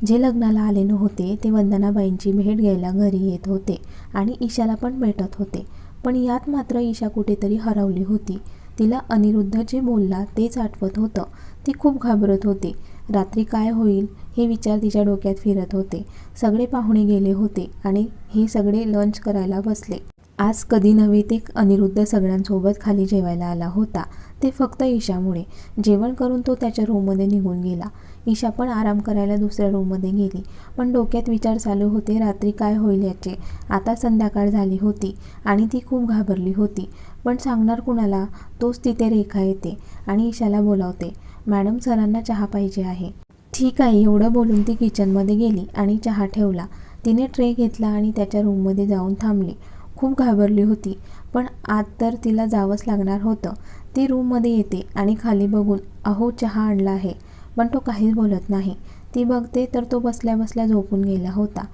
जे लग्नाला आले नव्हते ते वंदनाबाईंची भेट घ्यायला घरी येत होते आणि ईशाला पण भेटत होते. पण यात मात्र ईशा कुठेतरी हरवली होती. तिला अनिरुद्ध जे बोलला तेच आठवत होतं. ती खूप घाबरत होती. रात्री काय होईल हे विचार तिच्या डोक्यात फिरत होते. सगळे पाहुणे गेले होते आणि हे सगळे लंच करायला बसले. आज कधी नव्हे ते अनिरुद्ध सगळ्यांसोबत खाली जेवायला आला होता. ते फक्त ईशामुळे. जेवण करून तो त्याच्या रूममध्ये निघून गेला. ईशा पण आराम करायला दुसऱ्या रूममध्ये गेली. पण डोक्यात विचार चालू होते रात्री काय होईल याचे. आता संध्याकाळ झाली होती आणि ती खूप घाबरली होती. पण सांगणार कुणाला? तोच तिथे रेखा येते आणि ईशाला बोलावते, मॅडम सरांना चहा पाहिजे आहे. ठीक आहे एवढं बोलून ती किचनमध्ये गेली आणि चहा ठेवला. तिने ट्रे घेतला आणि त्याच्या रूममध्ये जाऊन थांबली. खूप घाबरली होती पण आत तर तिला जावंच लागणार होतं. ती रूममध्ये येते आणि खाली बघून अहो चहा आणला आहे, पण तो काहीच बोलत नाही. ती बघते तर तो बसल्या बसल्या झोपून गेला होता.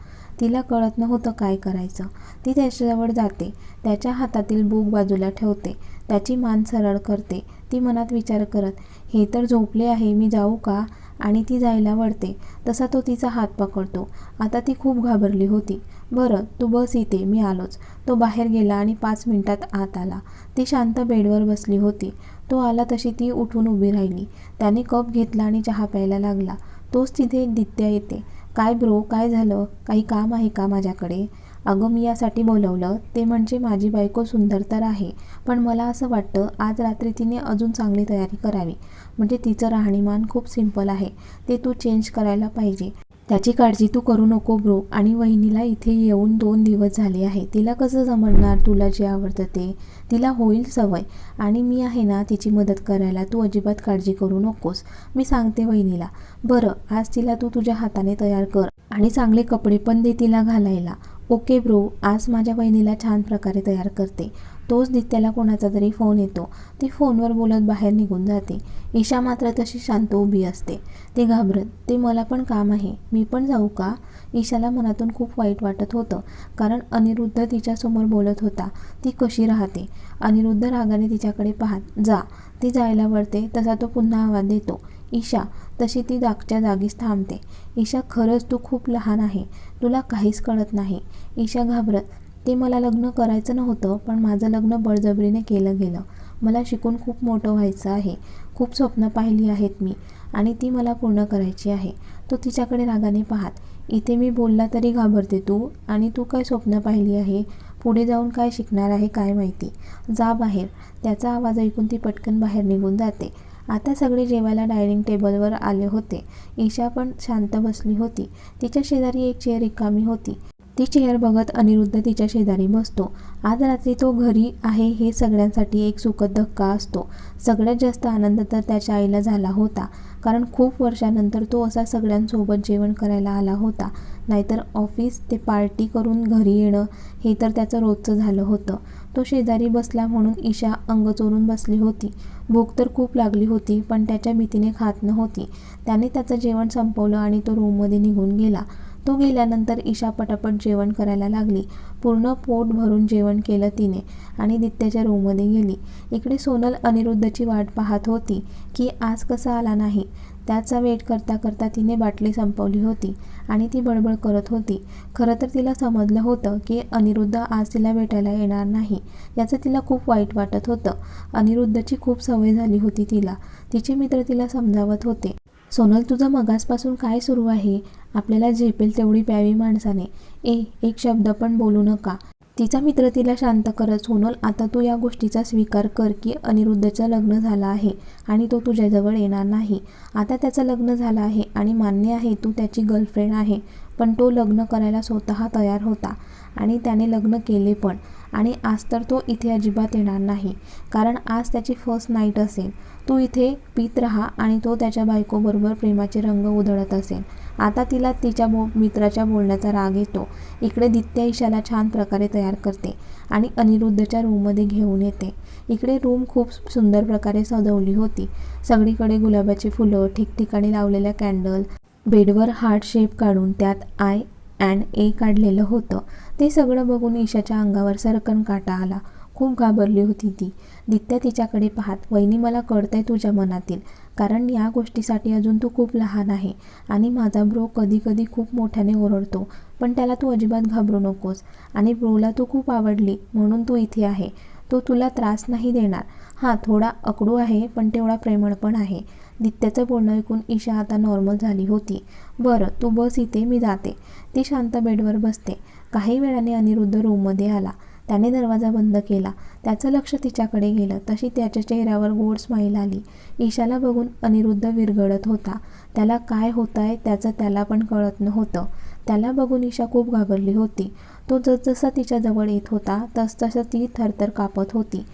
तिला कळत नव्हतं काय करायचं. ती त्याच्याजवळ जाते, त्याच्या हातातील बुक बाजूला ठेवते, त्याची मान सरळ करते. ती मनात विचार करत, हे तर झोपले आहे, मी जाऊ का? आणि ती जायला वळते तसा तो तिचा हात पकडतो. आता ती खूप घाबरली होती. बरं तू बस इथे, मी आलोच. तो बाहेर गेला आणि 5 मिनिटात आत आला. ती शांत बेडवर बसली होती. तो आला तशी ती उठून उभी राहिली. त्याने कप घेतला आणि चहा प्यायला लागला. तोच तिथे दित्या येते. काय ब्रो, काय झालं? काही काम आहे का माझ्याकडे? अगं मी यासाठी बोलवलं ते म्हणजे माझी बायको सुंदर तर आहे, पण मला असं वाटतं आज रात्री तिने अजून चांगली तयारी करावी. म्हणजे तिचं राहणीमान खूप सिंपल आहे, ते तू चेंज करायला पाहिजे. त्याची काळजी तू करू नको ब्रो. आणि वहिनीला इथे येऊन 2 दिवस झाले आहे. तिला कसं जमणार तुला जे आवडतं ते? तिला होईल सवय आणि मी आहे ना तिची मदत करायला. तू अजिबात काळजी करू नकोस. मी सांगते वहिनीला. बरं आज तिला तू तुझ्या हाताने तयार कर आणि चांगले कपडे पण दे तिला घालायला. Okay bro. आज माझ्या वहिनीला छान प्रकारे तयार करते. तोच दित्याला कोणाचा तरी फोन येतो. ती फोनवर बोलत बाहेर निघून जाते. ईशा मात्र तशी शांत उभी असते. ती घाबरत, ते मला पण काम आहे, मी पण जाऊ का? ईशाला मनातून खूप वाईट वाटत होतं कारण अनिरुद्ध तिच्यासमोर बोलत होता. ती कशी राहते? अनिरुद्ध रागाने तिच्याकडे पाहत, जा. ती जायला वळते तसा तो पुन्हा आवाज देतो, ईशा. तशी ती जागच्या जागीच थांबते. ईशा खरंच तू खूप लहान आहे, तुला काहीच कळत नाही. ईशा घाबरत, ते मला लग्न करायचं नव्हतं पण माझं लग्न बळजबरीने केलं गेलं. मला शिकून खूप मोठं व्हायचं आहे. खूप स्वप्न पाहिली आहेत मी आणि ती मला पूर्ण करायची आहे. तो तिच्याकडे रागाने पाहत, इथे मी बोलला तरी घाबरते तू? आणि तू काय स्वप्न पाहिली आहे? पुढे जाऊन काय शिकणार आहे काय माहिती? जा बाहेर. त्याचा आवाज ऐकून ती पटकन बाहेर निघून जाते. आता सगळे जेवायला डायनिंग टेबलवर आले होते. ईशा पण शांत बसली होती. तिच्या शेजारी एक चेअर रिकामी होती. ती चेअर बघत अनिरुद्ध तिच्या शेजारी बसतो. आज रात्री तो घरी आहे हे सगळ्यांसाठी एक सुखद धक्का असतो. सगळ्यात जास्त आनंद तर त्याच्या आईला झाला होता कारण खूप वर्षानंतर तो असा सगळ्यांसोबत जेवण करायला आला होता. नाहीतर ऑफिस ते पार्टी करून घरी येणं हे तर त्याचं रोजचं झालं होतं. तो शेजारी बसला म्हणून ईशा अंग चोरून बसली होती. भूक तर खूप लागली होती पण त्याच्या भीतीने खात नव्हती. त्याने त्याचं जेवण संपवलं आणि तो रूममध्ये निघून गेला. तो गेल्यानंतर ईशा पटापट जेवण करायला लागली. पूर्ण पोट भरून जेवण केलं तिने आणि दित्याच्या रूममध्ये गेली. इकडे सोनल अनिरुद्धची वाट पाहत होती की आज कसा आला नाही. त्याचा वेट करता करता तिने बाटली संपवली होती आणि ती बडबड करत होती. खरं तर तिला समजलं होतं की अनिरुद्ध आज तिला भेटायला येणार नाही. याचं तिला खूप वाईट वाटत होतं. अनिरुद्धची खूप सवय झाली होती तिला. तिचे मित्र तिला समजावत होते, सोनल तुझं मगासपासून काय सुरू आहे? आपल्याला झेपेल तेवढी प्यावी माणसाने. एक शब्द पण बोलू नका. तिचा मित्र तिला शांत करत, सोनल आता तू या गोष्टीचा स्वीकार कर की अनिरुद्धचं लग्न झालं आहे आणि तो तुझ्याजवळ येणार नाही. आता त्याचं लग्न झालं आहे आणि मान्य आहे तू त्याची गर्लफ्रेंड आहे, पण तो लग्न करायला स्वतः तयार होता आणि त्याने लग्न केले पण. आणि आज तर तो इथे अजिबात येणार नाही कारण आज त्याची फर्स्ट नाईट असेल. तू इथे पीत राहा आणि तो त्याच्या बायकोबरोबर प्रेमाचे रंग उधळत असेल. आता तिला तिच्या मित्राच्या बोलण्याचा राग येतो. इकडे दित्या ईशाला छान प्रकारे तयार करते आणि अनिरुद्धच्या रूममध्ये घेऊन येते. इकडे रूम खूप सुंदर प्रकारे सजवली होती. सगळीकडे गुलाबाची फुलं, ठिकठिकाणी लावलेल्या कॅन्डल, बेडवर हार्ट शेप काढून त्यात I&A काढलेलं होतं. ते सगळं बघून ईशाच्या अंगावर सरकन काटा आला. खूप घाबरली होती ती. दित्या तिच्याकडे पाहत, वहिनी मला कळतंय तुझ्या मनातील कारण या गोष्टीसाठी अजून तू खूप लहान आहे आणि माझा ब्रो कधी कधी खूप मोठ्याने ओरडतो, पण त्याला तू अजिबात घाबरू नकोस. आणि ब्रोला तू खूप आवडली म्हणून तू इथे आहे. तो तुला त्रास नाही देणार. हां, थोडा अकडू आहे पण तेवढा प्रेमळ पण आहे. दित्याचं बोलणं ऐकून ईशा आता नॉर्मल झाली होती. बरं, तू बस इथे, मी जाते. ती शांत बेडवर बसते. काही वेळाने अनिरुद्ध रूममध्ये आला. त्याने दरवाजा बंद केला. त्याचं लक्ष तिच्याकडे गेलं तशी त्याच्या चेहऱ्यावर गोड स्माईल आली. ईशाला बघून अनिरुद्ध विरघळत होता. त्याला काय होतंय त्याचं त्याला पण कळत नव्हतं. त्याला बघून ईशा खूप घाबरली होती. तो जसजसा तिच्या जवळ येत होता तसतसं ती थरथर कापत होती.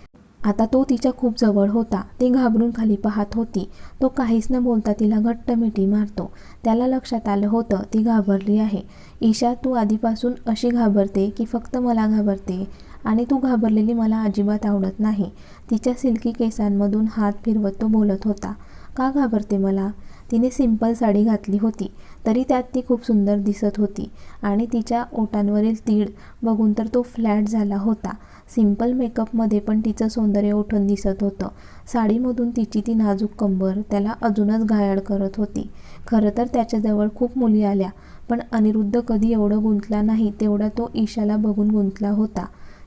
आता तो तिच्या खूप जवळ होता. ती घाबरून खाली पाहत होती. तो काहीच न बोलता तिला घट्ट मिठी मारतो. त्याला लक्षात आलं होतं ती घाबरली आहे. ईशा, तू आधीपासून अशी घाबरते की फक्त मला घाबरते? आणि तू घाबरलेली मला अजिबात आवडत नाही. तिच्या सिल्की केसांमधून हात फिरवत तो बोलत होता. का घाबरते मला? तिने सिंपल साडी घातली होती तरी त्यात ती खूप सुंदर दिसत होती आणि तिच्या ओठांवरील तीळ बघून तर तो फ्लॅट झाला होता. सिंपल मेकअपमध्ये पण तिचं सौंदर्य उठून दिसत होतं. साडीमधून तिची ती नाजूक कंबर त्याला अजूनच घायाळ करत होती. खरं तर त्याच्याजवळ खूप मुली आल्या पण अनिरुद्ध कधी एवढं गुंतला नाही तेवढा तो ईशाला बघून गुंतला होता.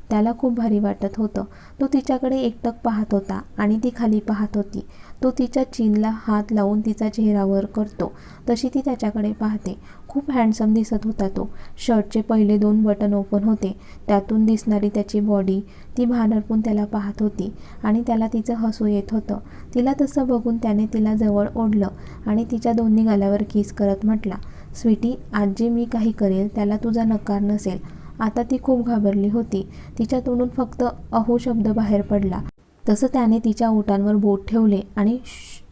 त्याला खूप भारी वाटत होतं. तो तिच्याकडे एकटक पाहत होता आणि ती खाली पाहत होती. तो तिच्या चीनला हात लावून तिचा चेहरा वर करतो तशी ती त्याच्याकडे पाहते. खूप हँडसम दिसत होता तो. शर्टचे पहिले 2 बटन ओपन होते. त्यातून दिसणारी त्याची बॉडी. ती भान हरपून त्याला पाहत होती आणि त्याला तिचं हसू येत होतं. तिला तसं बघून त्याने तिला जवळ ओढलं आणि तिच्या दोन्ही गालावर किस करत म्हटला, स्वीटी, आज जे मी काही करेल त्याला तुझा नकार नसेल. आता ती खूप घाबरली होती. तिच्या तोंडून फक्त अहो शब्द बाहेर पडला. तसं त्याने तिच्या ओठांवर बोट ठेवले आणि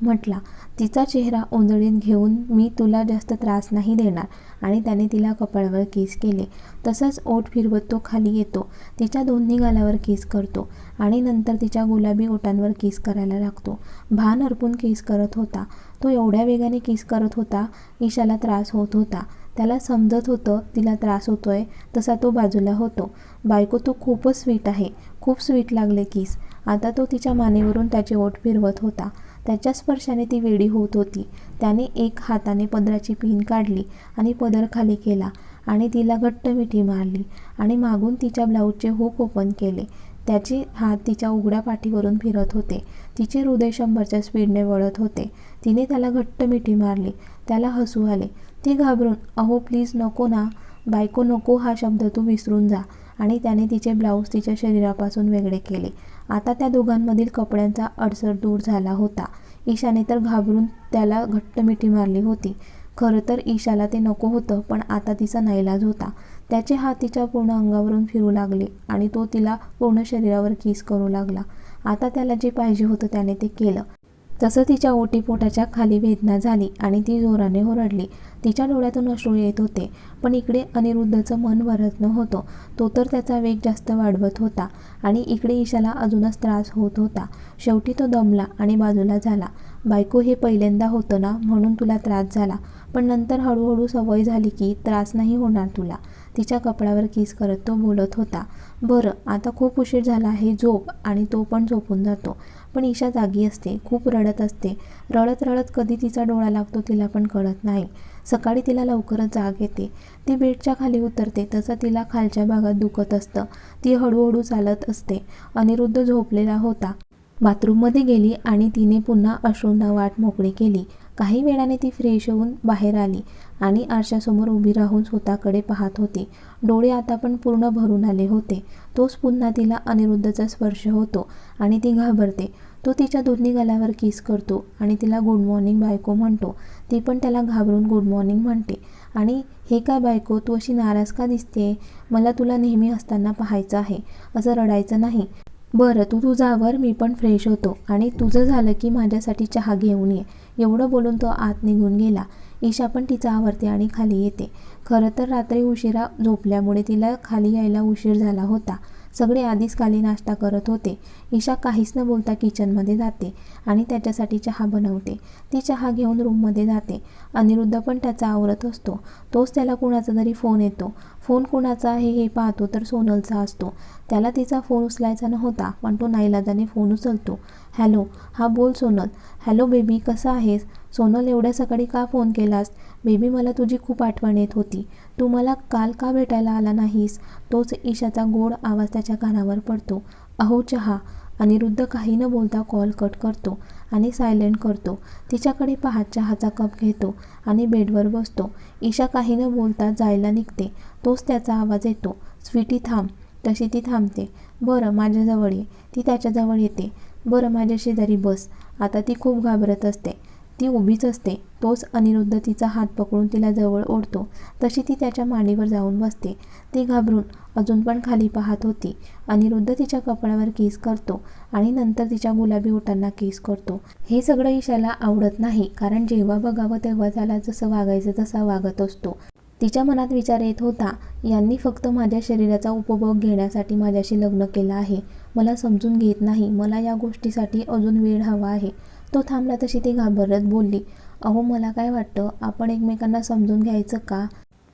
म्हटला. तिचा चेहरा ओंजळीत घेऊन, मी तुला जास्त त्रास नाही देणार. आणि त्याने तिला कपाळावर किस केले. तसंच ओठ फिरवत तो खाली येतो. तिच्या दोन्ही गालावर किस करतो आणि नंतर तिच्या गुलाबी ओठांवर किस करायला लागतो. भान हरपून किस करत होता. तो एवढ्या वेगाने किस करत होता ईशाला त्रास होत होता. त्याला समजत होतं तिला त्रास होतोय तसा तो बाजूला होतो. बायको, तू खूपच स्वीट आहे. खूप स्वीट लागले किस. आता तो तिच्या मानेवरून त्याचे ओठ फिरवत होता. त्याच्या स्पर्शाने ती वेडी होत होती. त्याने एक हाताने पदराची पिन काढली आणि पदर खाली केला आणि तिला घट्ट मिठी मारली आणि मागून तिच्या ब्लाऊजचे हुक ओपन केले. त्याचे हात तिच्या उघड्या पाठीवरून फिरत होते. तिचे हृदय 100च्या स्पीडने वळत होते. तिने त्याला घट्ट मिठी मारली. त्याला हसू आले. ती घाबरून, अहो प्लीज नको ना. बायको, नको हा शब्द तू विसरून जा. आणि त्याने तिचे ब्लाऊज तिच्या शरीरापासून वेगळे केले. आता त्या दोघांमधील कपड्यांचा अडसर दूर झाला होता. ईशाने तर घाबरून त्याला घट्ट मिठी मारली होती. खरं तर ईशाला ते नको होतं पण आता तिचा नाईलाज होता. त्याचे हात तिच्या पूर्ण अंगावरून फिरू लागले आणि तो तिला पूर्ण शरीरावर किस करू लागला. आता त्याला जे पाहिजे होतं त्याने ते केलं. तसं तिच्या ओटीपोटाच्या खाली वेदना झाली आणि ती जोराने ओरडली. तिच्या डोळ्यातून अश्रू येत होते. पण इकडे अनिरुद्धचं मन भरत नव्हतं. तो तर त्याचा वेग जास्त वाढवत होता आणि इकडे ईशाला अजूनच त्रास होत होता. शेवटी तो दमला आणि बाजूला झाला. बायको, हे पहिल्यांदा होतं ना म्हणून तुला त्रास झाला, पण नंतर हळूहळू सवय झाली की त्रास नाही होणार तुला. तिच्या कपड्यावर किस करत तो बोलत होता. बरं, आता खूप उशीर झाला आहे, झोप. आणि तो पण झोपून जातो. पण ईशा जागी असते. खूप रडत असते. रडत रडत कधी तिचा डोळा लागतो तिला पण कळत नाही. सकाळी तिला लवकरच जाग येते. ती बेडच्या खाली उतरते तसं तिला खालच्या भागात दुखत असतं. ती हळूहळू चालत असते. अनिरुद्ध झोपलेला होता. बाथरूममध्ये गेली आणि तिने पुन्हा अश्रूंना वाट मोकळी केली. काही वेळाने ती फ्रेश होऊन बाहेर आली आणि आरशासमोर उभी राहून स्वतःकडे पाहत होती. डोळे आता पण पूर्ण भरून आले होते. तोच पुन्हा तिला अनिरुद्धचा स्पर्श होतो आणि ती घाबरते. तो तिच्या दोन्ही गालावर किस करतो आणि तिला गुड मॉर्निंग बायको म्हणतो. ती पण त्याला घाबरून गुड मॉर्निंग म्हणते. आणि हे काय बायको, तू अशी नाराज का दिसते? मला तुला नेहमी हसताना पाहायचं आहे, असं रडायचं नाही. बरं, तू आवर, मी पण फ्रेश होतो आणि तुझं झालं की माझ्यासाठी चहा घेऊन ये. एवढं बोलून तो आत निघून गेला. ईशा पण तिचा आवरते आणि खाली येते. खरं तर रात्री उशिरा झोपल्यामुळे तिला खाली यायला उशीर झाला होता. सगळे आधीच खाली नाश्ता करत होते. ईशा काहीच न बोलता किचनमध्ये जाते आणि त्याच्यासाठी चहा बनवते. ती चहा घेऊन रूममध्ये जाते. अनिरुद्ध पण त्याचा आवरत असतो. तोच त्याला कुणाचा तरी फोन येतो. फोन कुणाचा आहे हे पाहतो तर सोनलचा असतो. त्याला तिचा फोन उचलायचा नव्हता, पण तो नाईलाजाने फोन उचलतो. हॅलो, हा बोल सोनल. हॅलो बेबी, कसा आहेस? सोनल, एवढ्या सकाळी का फोन केलास? बेबी, मला तुझी खूप आठवण येत होती. तू मला काल का भेटायला आला नाहीस? तोच ईशाचा गोड आवाज त्याच्या कानावर पडतो. अहो चहा. अनिरुद्ध काही न बोलता कॉल कट करतो आणि सायलेंट करतो. तिच्याकडे पाहत चहाचा कप घेतो आणि बेडवर बसतो. ईशा काही न बोलता जायला निघते. तोच त्याचा आवाज येतो. स्वीटी थांब. तशी ती थांबते. बरं, माझ्याजवळ ये. ती त्याच्याजवळ येते. बरं, माझ्या शेजारी बस. आता ती खूप घाबरत असते. ती उभीच असते. तोच अनिरुद्ध तिचा हात पकडून तिला जवळ ओढतो. तशी ती त्याच्या मांडीवर जाऊन बसते. ती घाबरून अजून पण खाली पाहत होती. अनिरुद्ध तिच्या कपाळावर किस करतो आणि नंतर तिच्या गुलाबी ओठांना किस करतो. हे सगळं ईशाला आवडत नाही, कारण जेव्हा बघावं तेव्हा त्याला जसं वागायचं तसा वागत असतो. तिच्या मनात विचार येत होता, यांनी फक्त माझ्या शरीराचा उपभोग घेण्यासाठी माझ्याशी लग्न केलं आहे. मला समजून घेत नाही. मला या गोष्टीसाठी अजून वेळ हवा आहे. तो थांबला तशी ती घाबरत बोलली, अहो मला काय वाटतं, आपण एकमेकांना समजून घ्यायचं का?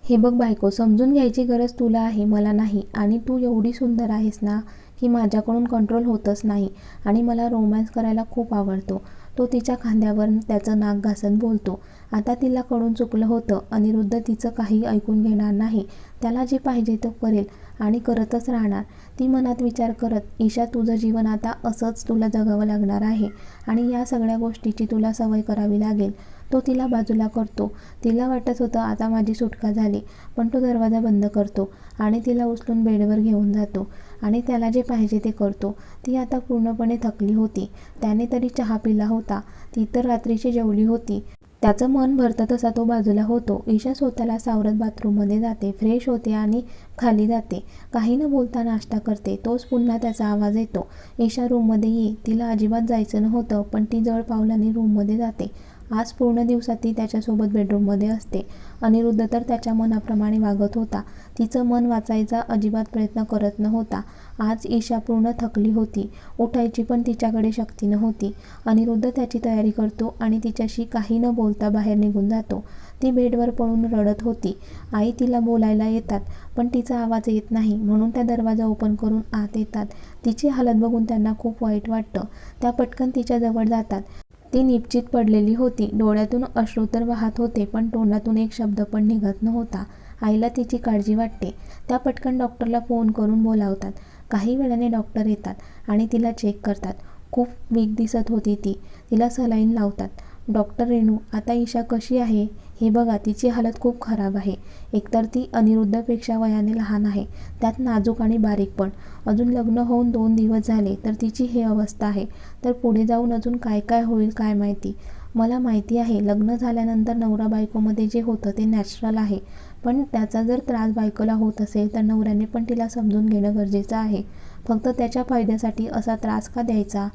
हे बघ बायको, समजून घ्यायची गरज तुला आहे, मला नाही. आणि तू एवढी सुंदर आहेस ना की माझ्याकडून कंट्रोल होतच नाही. आणि मला रोमॅन्स करायला खूप आवडतो. तो तिच्या खांद्यावर त्याचं नाक घासत बोलतो. आता तिला कळून चुकलं होतं. अनिरुद्ध तिचं काही ऐकून घेणार नाही. त्याला जे पाहिजे ते करेल आणि करतच राहणार. ती मनात विचार करत, ईशा तुझं जीवन आता असंच तुला जगावं लागणार आहे आणि या सगळ्या गोष्टीची तुला सवय करावी लागेल. तो तिला बाजूला करतो. तिला वाटत होतं आता माझी सुटका झाली, पण तो दरवाजा बंद करतो आणि तिला उचलून बेडवर घेऊन जातो आणि त्याला जे पाहिजे ते करतो. ती आता पूर्णपणे थकली होती. त्याने तरी चहा पिला होता. ती तर रात्रीची जेवली होती. त्याचं मन भरतं तसा तो बाजूला होतो. ईशा स्वतःला सावरत बाथरूममध्ये जाते, फ्रेश होते आणि खाली जाते. काही न बोलता नाश्ता करते. तोच पुन्हा त्याचा आवाज येतो. ईशा रूममध्ये ये. तिला अजिबात जायचं नव्हतं, पण ती जड पावलांनी रूममध्ये जाते. आज पूर्ण दिवसात ती त्याच्यासोबत बेडरूममध्ये असते. अनिरुद्ध तर त्याच्या मनाप्रमाणे वागत होता. तिचं मन वाचायचा अजिबात प्रयत्न करत नव्हता. आज ईशा पूर्ण थकली होती. उठायची पण तिच्याकडे शक्ती नव्हती. अनिरुद्ध त्याची तयारी करतो आणि तिच्याशी काही न बोलता बाहेर निघून जातो. ती बेडवर पडून रडत होती. आई तिला बोलायला येतात, पण तिचा आवाज येत नाही, म्हणून त्या दरवाजा ओपन करून आत येतात. तिची हालत बघून त्यांना खूप वाईट वाटतं. त्या पटकन तिच्याजवळ जातात. ती निपचित पडलेली होती. डोळ्यातून अश्रू तर वाहत होते, पण तोंडातून एक शब्द पण निघत नव्हता. आईला तिची काळजी वाटते. त्या पटकन डॉक्टरला फोन करून बोलावतात. काही वेळाने डॉक्टर येतात आणि तिला चेक करतात. खूप वीक दिसत होती ती. तिला सलाईन लावतात. डॉक्टर रेणू, आता ईशा कशी आहे? हे बघा, तिची हालत खूप खराब आहे. एकतर ती अनिरुद्धपेक्षा वयाने लहान आहे, त्यात नाजूक आणि बारीक पण. अजून लग्न होऊन 2 दिवस झाले तर तिची हे अवस्था आहे. तर पुढे जाऊन अजून काय काय होईल काय माहिती. मला माहिती आहे लग्न झाल्यानंतर नवरा बायकोमध्ये जे होतं ते नॅचरल आहे, पण त्याचा जर त्रास बायकोला होत असेल तर नवऱ्याने पण तिला समजून घेणं गरजेचं आहे. फक्त त्याच्या फायद्यासाठी असा त्रास का द्यायचा?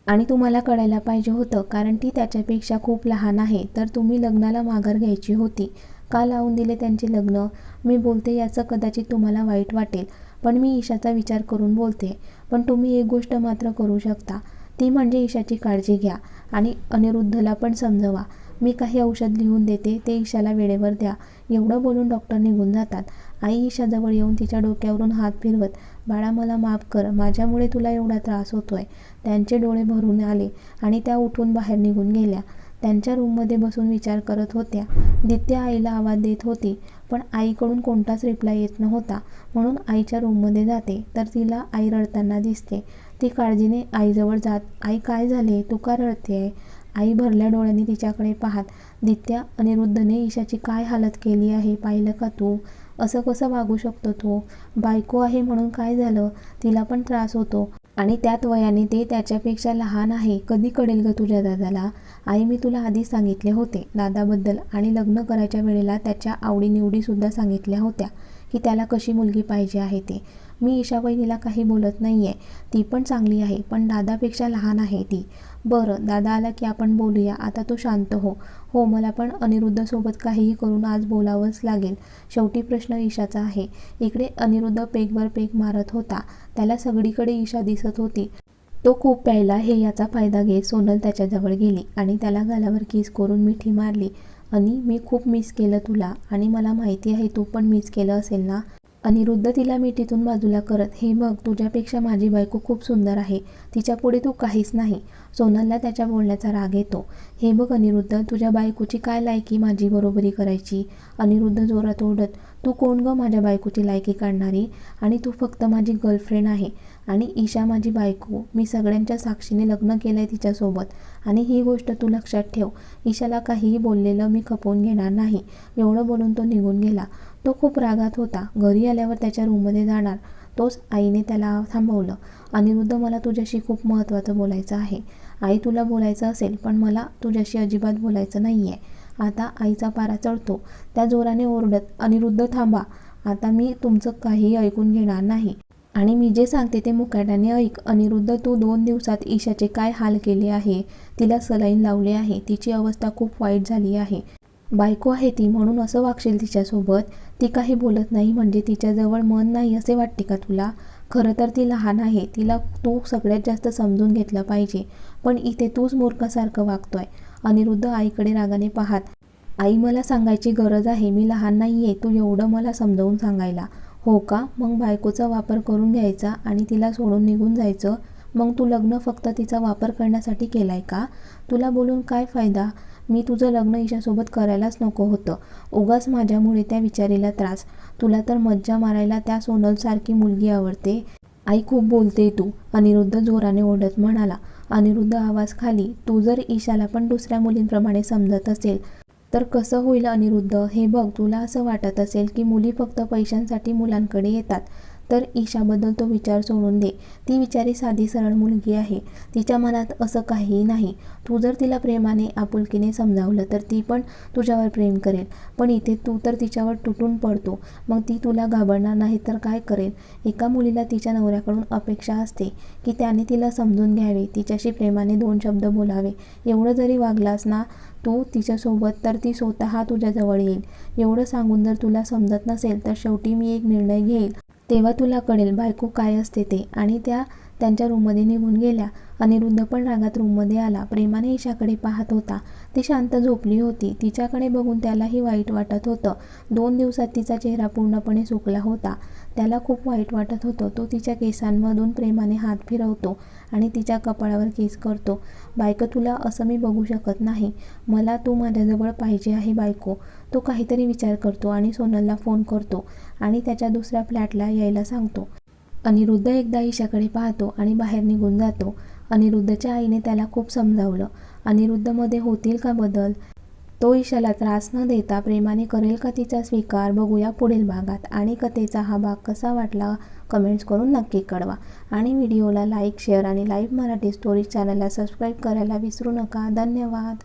आणि तुम्हाला कळायला पाहिजे होतं, कारण ती त्याच्यापेक्षा खूप लहान आहे. तर तुम्ही लग्नाला माघार घ्यायची होती. का लावून दिले त्यांचे लग्न? मी बोलते याचं कदाचित तुम्हाला वाईट वाटेल, पण मी ईशाचा विचार करून बोलते. पण तुम्ही एक गोष्ट मात्र करू शकता, ती म्हणजे ईशाची काळजी घ्या आणि अनिरुद्धला पण समजवा. मी काही औषध लिहून देते, ते ईशाला वेळेवर द्या. एवढं बोलून डॉक्टर निघून जातात. आई ईशाजवळ येऊन तिच्या डोक्यावरून हात फिरवत, बाळा मला माफ कर, माझ्यामुळे तुला एवढा त्रास होतोय. त्यांचे डोळे भरून आले आणि त्या उठून बाहेर निघून गेल्या. त्यांच्या रूममध्ये बसून विचार करत होत्या. दित्या आईला आवाज देत होती, पण आईकडून कोणताच रिप्लाय येत नव्हता. म्हणून आईच्या रूममध्ये जाते तर तिला आई रडताना दिसते. ती काळजीने आईजवळ जात, आई काय झाले, तू का रडतेय? आई भरल्या डोळ्यांनी तिच्याकडे पाहत, दित्या, अनिरुद्धने ईशाची काय हालत केली आहे पाहिलं का तू? असं कसं वागू शकतो तो? बायको आहे म्हणून काय झालं? तिला पण त्रास होतो आणि त्यात वयाने ते त्याच्यापेक्षा लहान आहे. कधी कळेल ग तुझ्या दादाला? आई मी तुला आधीच सांगितले होते दादाबद्दल आणि लग्न करायच्या वेळेला त्याच्या आवडीनिवडीसुद्धा सांगितल्या होत्या. की त्याला कशी मुलगी पाहिजे आहे ते. मी ईशा वहिनीला काही बोलत नाही आहे, ती पण चांगली आहे, पण दादापेक्षा लहान आहे ती. बरं, दादा आला की आपण बोलूया, आता तू शांत हो. हो, मला पण अनिरुद्धसोबत काहीही करून आज बोलावंच लागेल. शेवटी प्रश्न ईशाचा आहे. इकडे अनिरुद्ध पेगवर पेग मारत होता. त्याला सगळीकडे ईशा दिसत होती. तो खूप प्यायला हे याचा फायदा घेत सोनल त्याच्याजवळ गेली आणि त्याला गालावर किस करून मिठी मारली. आणि मी खूप मिस केलं तुला आणि मला माहिती आहे तू पण मिस केलं असेल ना. अनिरुद्ध तिला मिठीतून बाजूला करत, हे बघ, तुझ्यापेक्षा माझी बायको खूप सुंदर आहे, तिच्यापुढे तू काहीच नाही. सोनलला त्याच्या बोलण्याचा राग येतो. हे बघ अनिरुद्ध, तुझ्या बायकोची काय लायकी माझी बरोबरी करायची. अनिरुद्ध जोरात ओरडत, तू कोण गं माझ्या बायकोची लायकी काढणारी, आणि तू फक्त माझी गर्लफ्रेंड आहे आणि ईशा माझी बायको. मी सगळ्यांच्या साक्षीने लग्न केलं आहे तिच्यासोबत आणि ही गोष्ट तू लक्षात ठेव. ईशाला काहीही बोललेलं मी खपवून घेणार नाही. एवढं बोलून तो निघून गेला. तो खूप रागात होता. घरी आल्यावर त्याच्या रूममध्ये जाणार तोच आईने त्याला थांबवलं. अनिरुद्ध, मला तुझ्याशी खूप महत्त्वाचं बोलायचं आहे. आई, तुला बोलायचं असेल पण मला तुझ्याशी अजिबात बोलायचं नाही आहे. आता आईचा पारा चढतो. त्या जोराने ओरडत, अनिरुद्ध थांबा, आता मी तुमचं काहीही ऐकून घेणार नाही आणि मी जे सांगते ते मुकाट्याने ऐक. अनिरुद्ध, तू 2 दिवसात ईशाचे काय हाल केले आहे. तिला सलाईन लावले आहे, तिची अवस्था खूप वाईट झाली आहे. बायको आहे ती म्हणून असं वागशील तिच्यासोबत. ती काही बोलत नाही म्हणजे तिच्याजवळ मन नाही असे वाटते का तुला. खरं तर ती लहान आहे, तिला तू सगळ्यात जास्त समजून घेतलं पाहिजे, पण इथे तूच मूर्खासारखं वागतोय. अनिरुद्ध आईकडे रागाने पाहत, आई, मला सांगायची गरज आहे, मी लहान नाही आहे तू एवढं मला समजावून सांगायला. हो का, मग बायकोचा वापर करून घ्यायचा आणि तिला सोडून निघून जायचं. मग तू लग्न फक्त तिचा वापर करण्यासाठी केलाय का. तुला बोलून काय फायदा. मी तुझं लग्न ईशासोबत करायलाच नको होतं. उगाच माझ्यामुळे त्या विचारीला त्रास. तुला तर मज्जा मारायला त्या सोनलसारखी मुलगी आवडते. आई, खूप बोलते तू. अनिरुद्ध जोराने ओरडत म्हणाला. अनिरुद्ध आवाज खाली, तू जर ईशाला पण दुसऱ्या मुलींप्रमाणे समजत असेल तर कसं होईल अनिरुद्ध. हे बघ, तुला असं वाटत असेल की मुली फक्त पैशांसाठी मुलांकडे येतात तर ईशाबद्दल तो विचार सोडून दे. ती बिचारी साधी सरळ मुलगी आहे, तिच्या मनात असं काहीही नाही. तू जर तिला प्रेमाने आपुलकीने समजावलं तर ती पण तुझ्यावर प्रेम करेल, पण इथे तू तर तिच्यावर तुटून पडतो. मग ती तुला घाबरणार नाही तर काय करेल. एका मुलीला तिच्या नवऱ्याकडून अपेक्षा असते की त्याने तिला समजून घ्यावे, तिच्याशी प्रेमाने 2 शब्द बोलावे. एवढं जरी वागलास ना तू तिच्यासोबत तर ती स्वतः तुझ्याजवळ येईल. एवढं सांगून जर तुला समजत नसेल तर शेवटी मी एक निर्णय घेईल, तेव्हा तुला कळेल बायको काय असते ते. आणि त्या त्यांच्या रूममध्ये निघून गेल्या. अनिरुद्ध पण रागात रूममध्ये आला. प्रेमाने ईशाकडे पाहत होता. ती शांत झोपली होती. तिच्याकडे बघून त्यालाही वाईट वाटत होतं. 2 दिवसात तिचा चेहरा पूर्णपणे सुकला होता. त्याला खूप वाईट वाटत होतं. तो तिच्या केसांमधून प्रेमाने हात फिरवतो आणि तिच्या कपाळावर किस करतो. बायको, तुला असं मी बघू शकत नाही. मला तू माझ्याजवळ पाहिजे आहे बायको. तो काहीतरी विचार करतो आणि सोनलला फोन करतो आणि त्याच्या दुसऱ्या फ्लॅटला यायला सांगतो. अनिरुद्ध एकदा ईशाकडे पाहतो आणि बाहेर निघून जातो. अनिरुद्धच्या आईने त्याला खूप समजावलं. अनिरुद्धमध्ये होतील का बदल. तो ईशाला त्रास न देता प्रेमाने करेल का तिचा स्वीकार. बघूया पुढील भागात. आणि कथेचा हा भाग कसा वाटला कमेंट्स करून नक्की कळवा. आणि व्हिडिओला लाईक, शेअर आणि लाईव्ह मराठी स्टोरीज चॅनलला सबस्क्राईब करायला विसरू नका. धन्यवाद.